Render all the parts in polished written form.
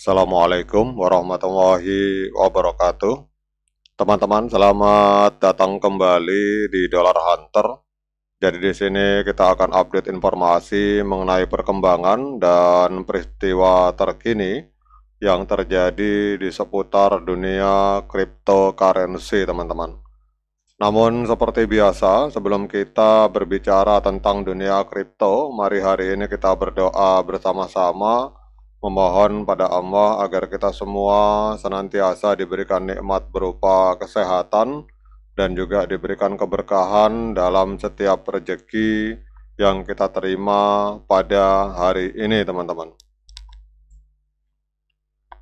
Assalamualaikum warahmatullahi wabarakatuh. Teman-teman, selamat datang kembali di Dollar Hunter. Jadi di sini kita akan update informasi mengenai perkembangan dan peristiwa terkini yang terjadi di seputar dunia cryptocurrency, teman-teman. Namun seperti biasa, sebelum kita berbicara tentang dunia kripto, mari hari ini kita berdoa bersama-sama memohon pada Allah agar kita semua senantiasa diberikan nikmat berupa kesehatan dan juga diberikan keberkahan dalam setiap rezeki yang kita terima pada hari ini, teman-teman.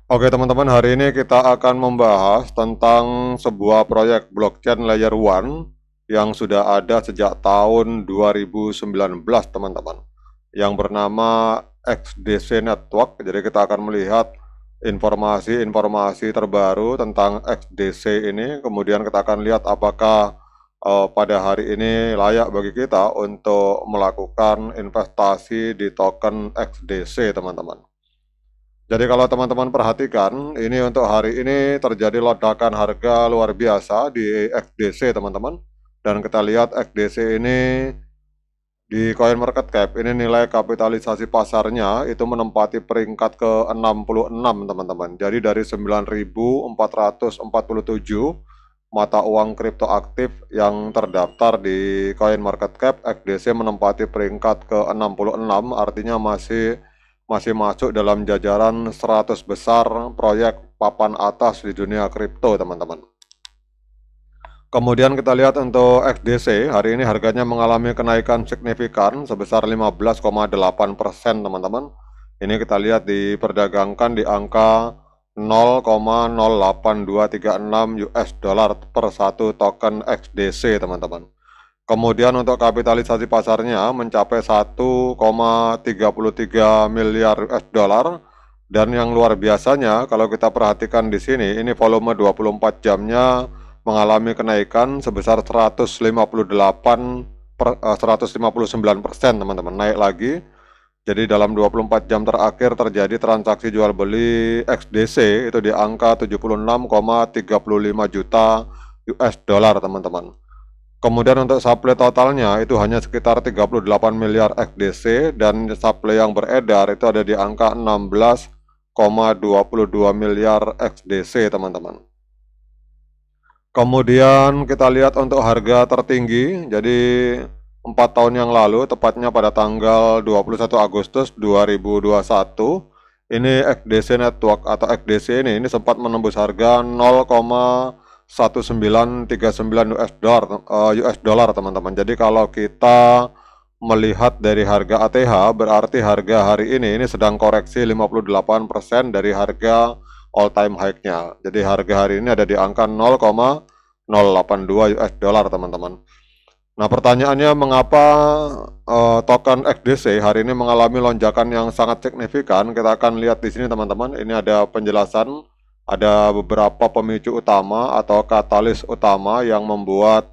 Oke teman-teman, hari ini kita akan membahas tentang sebuah proyek blockchain layer 1 yang sudah ada sejak tahun 2019, teman-teman, yang bernama XDC Network. Jadi kita akan melihat informasi-informasi terbaru tentang XDC ini, kemudian kita akan lihat apakah pada hari ini layak bagi kita untuk melakukan investasi di token XDC, teman-teman. Jadi kalau teman-teman perhatikan, ini untuk hari ini terjadi ledakan harga luar biasa di XDC, teman-teman. Dan kita lihat XDC ini di CoinMarketCap, ini nilai kapitalisasi pasarnya itu menempati peringkat ke-66, teman-teman. Jadi dari 9.447 mata uang kripto aktif yang terdaftar di CoinMarketCap, XDC menempati peringkat ke-66, artinya masih masuk dalam jajaran 100 besar proyek papan atas di dunia kripto, teman-teman. Kemudian kita lihat untuk XDC, hari ini harganya mengalami kenaikan signifikan sebesar 15,8%, teman-teman. Ini kita lihat diperdagangkan di angka 0,08236 US dollar per satu token XDC, teman-teman. Kemudian untuk kapitalisasi pasarnya mencapai 1,33 miliar US dollar, dan yang luar biasanya kalau kita perhatikan di sini, ini volume 24 jamnya mengalami kenaikan sebesar 159%, teman-teman, naik lagi. Jadi dalam 24 jam terakhir terjadi transaksi jual beli XDC itu di angka 76,35 juta US dollar, teman-teman. Kemudian untuk supply totalnya itu hanya sekitar 38 miliar XDC, dan supply yang beredar itu ada di angka 16,22 miliar XDC, teman-teman. Kemudian kita lihat untuk harga tertinggi, jadi 4 tahun yang lalu, tepatnya pada tanggal 21 Agustus 2021, ini XDC Network atau XDC ini sempat menembus harga 0,1939 US dollar, teman-teman. Jadi kalau kita melihat dari harga ATH, berarti harga hari ini sedang koreksi 58% dari harga all time high-nya. Jadi harga hari ini ada di angka 0,082 US dollar, teman-teman. Nah, pertanyaannya mengapa token XDC hari ini mengalami lonjakan yang sangat signifikan? Kita akan lihat di sini, teman-teman. Ini ada penjelasan. Ada beberapa pemicu utama atau katalis utama yang membuat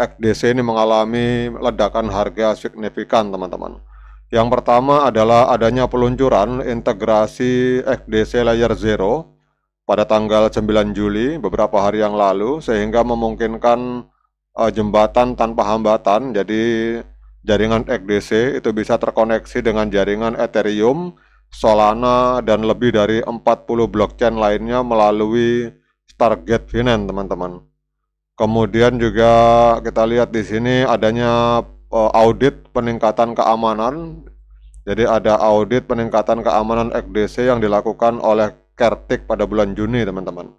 XDC ini mengalami ledakan harga signifikan, teman-teman. Yang pertama adalah adanya peluncuran integrasi XDC Layer 0 pada tanggal 9 Juli beberapa hari yang lalu, sehingga memungkinkan jembatan tanpa hambatan. Jadi jaringan XDC itu bisa terkoneksi dengan jaringan Ethereum, Solana, dan lebih dari 40 blockchain lainnya melalui Stargate Finance, teman-teman. Kemudian juga kita lihat di sini adanya audit peningkatan keamanan. Jadi ada audit peningkatan keamanan XDC yang dilakukan oleh Certik pada bulan Juni, teman-teman.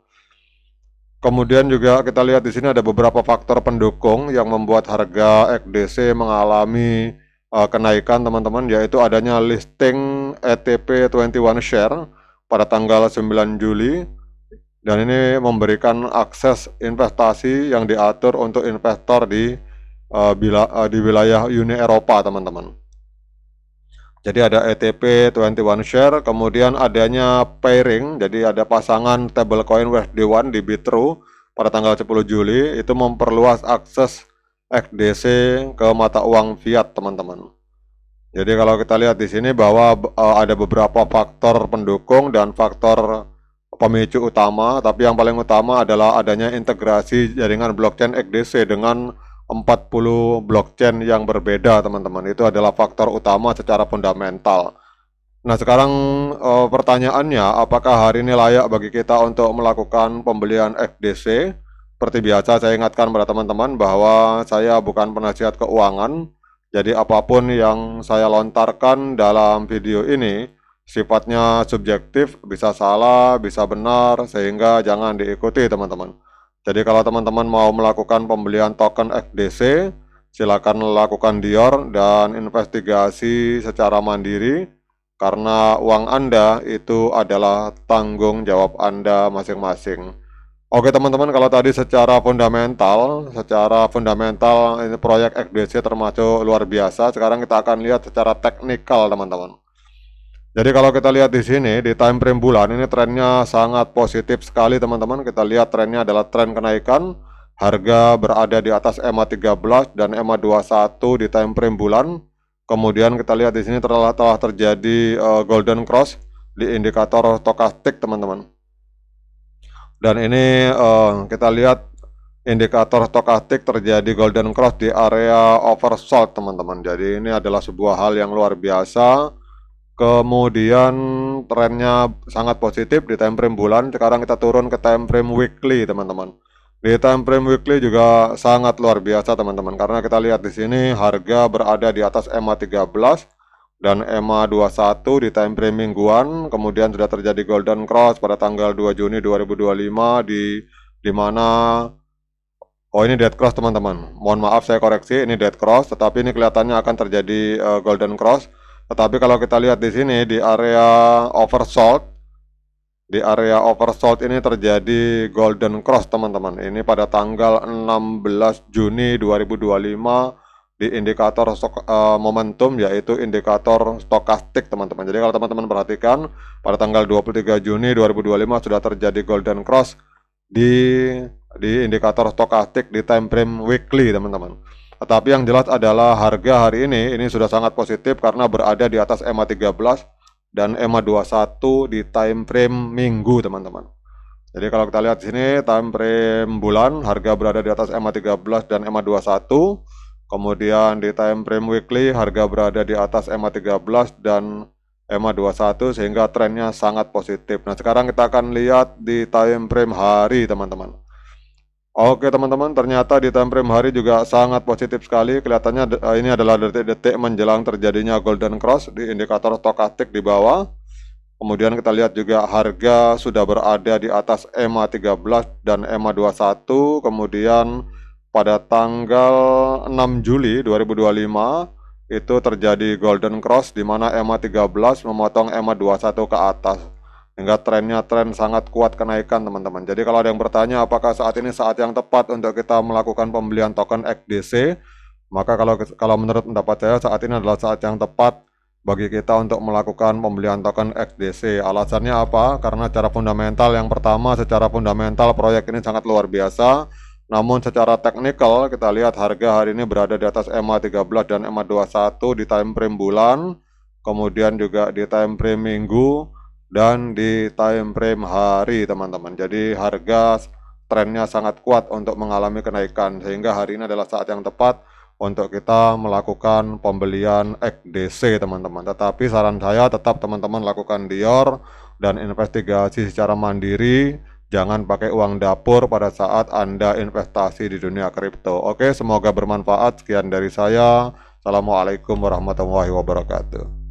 Kemudian juga kita lihat di sini ada beberapa faktor pendukung yang membuat harga XDC mengalami kenaikan, teman-teman, yaitu adanya listing ETP 21 share pada tanggal 9 Juli, dan ini memberikan akses investasi yang diatur untuk investor di wilayah Uni Eropa, teman-teman. Jadi ada ETP 21 share, kemudian adanya pairing, jadi ada pasangan stablecoin USD1 di Bitrue pada tanggal 10 Juli, itu memperluas akses XDC ke mata uang fiat, teman-teman. Jadi kalau kita lihat di sini bahwa ada beberapa faktor pendukung dan faktor pemicu utama, tapi yang paling utama adalah adanya integrasi jaringan blockchain XDC dengan 40 blockchain yang berbeda, teman-teman. Itu adalah faktor utama secara fundamental. Nah, sekarang pertanyaannya, apakah hari ini layak bagi kita untuk melakukan pembelian XDC? Seperti biasa, saya ingatkan pada teman-teman bahwa saya bukan penasihat keuangan. Jadi apapun yang saya lontarkan dalam video ini sifatnya subjektif, bisa salah, bisa benar, sehingga jangan diikuti teman-teman. Jadi kalau teman-teman mau melakukan pembelian token XDC, silakan lakukan Dior dan investigasi secara mandiri, karena uang Anda itu adalah tanggung jawab Anda masing-masing. Oke teman-teman, kalau tadi secara fundamental ini proyek XDC termasuk luar biasa. Sekarang kita akan lihat secara teknikal teman-teman. Jadi kalau kita lihat di sini di time frame bulan ini trennya sangat positif sekali teman-teman. Kita lihat trennya adalah tren kenaikan. Harga berada di atas EMA 13 dan EMA 21 di time frame bulan. Kemudian kita lihat di sini telah terjadi golden cross di indikator stokastik teman-teman. Dan ini kita lihat indikator stokastik terjadi golden cross di area oversold teman-teman. Jadi ini adalah sebuah hal yang luar biasa. Kemudian trennya sangat positif di time frame bulan. Sekarang kita turun ke time frame weekly teman-teman. Di time frame weekly juga sangat luar biasa teman-teman, karena kita lihat di sini harga berada di atas EMA 13 dan EMA 21 di time frame mingguan. Kemudian sudah terjadi golden cross pada tanggal 2 Juni 2025 di mana ini dead cross teman-teman. Mohon maaf saya koreksi, ini dead cross, tetapi ini kelihatannya akan terjadi golden cross. Tetapi kalau kita lihat di sini di area oversold, ini terjadi golden cross teman-teman. Ini pada tanggal 16 Juni 2025 di indikator momentum, yaitu indikator stokastik teman-teman. Jadi kalau teman-teman perhatikan pada tanggal 23 Juni 2025 sudah terjadi golden cross di indikator stokastik di time frame weekly teman-teman. Tetapi yang jelas adalah harga hari ini sudah sangat positif karena berada di atas EMA 13 dan EMA 21 di time frame minggu teman-teman. Jadi kalau kita lihat di sini time frame bulan harga berada di atas EMA 13 dan EMA 21. Kemudian di time frame weekly harga berada di atas EMA 13 dan EMA 21 sehingga trennya sangat positif. Nah, sekarang kita akan lihat di time frame hari teman-teman. Oke teman-teman, ternyata di time frame hari juga sangat positif sekali. Kelihatannya ini adalah detik-detik menjelang terjadinya golden cross di indikator stokastik di bawah. Kemudian kita lihat juga harga sudah berada di atas EMA 13 dan EMA 21. Kemudian pada tanggal 6 Juli 2025 itu terjadi golden cross di mana EMA 13 memotong EMA 21 ke atas. Hingga trennya sangat kuat kenaikan teman-teman. Jadi kalau ada yang bertanya apakah saat ini saat yang tepat untuk kita melakukan pembelian token XDC, maka kalau menurut pendapat saya saat ini adalah saat yang tepat bagi kita untuk melakukan pembelian token XDC. Alasannya apa? Karena secara fundamental, yang pertama secara fundamental proyek ini sangat luar biasa. Namun secara teknikal kita lihat harga hari ini berada di atas EMA 13 dan EMA 21 di time frame bulan, kemudian juga di time frame minggu dan di time frame hari teman-teman. Jadi harga trennya sangat kuat untuk mengalami kenaikan, sehingga hari ini adalah saat yang tepat untuk kita melakukan pembelian XDC teman-teman. Tetapi saran saya tetap teman-teman lakukan Dior dan investigasi secara mandiri. Jangan pakai uang dapur pada saat Anda investasi di dunia kripto. Oke, semoga bermanfaat. Sekian dari saya. Assalamualaikum warahmatullahi wabarakatuh.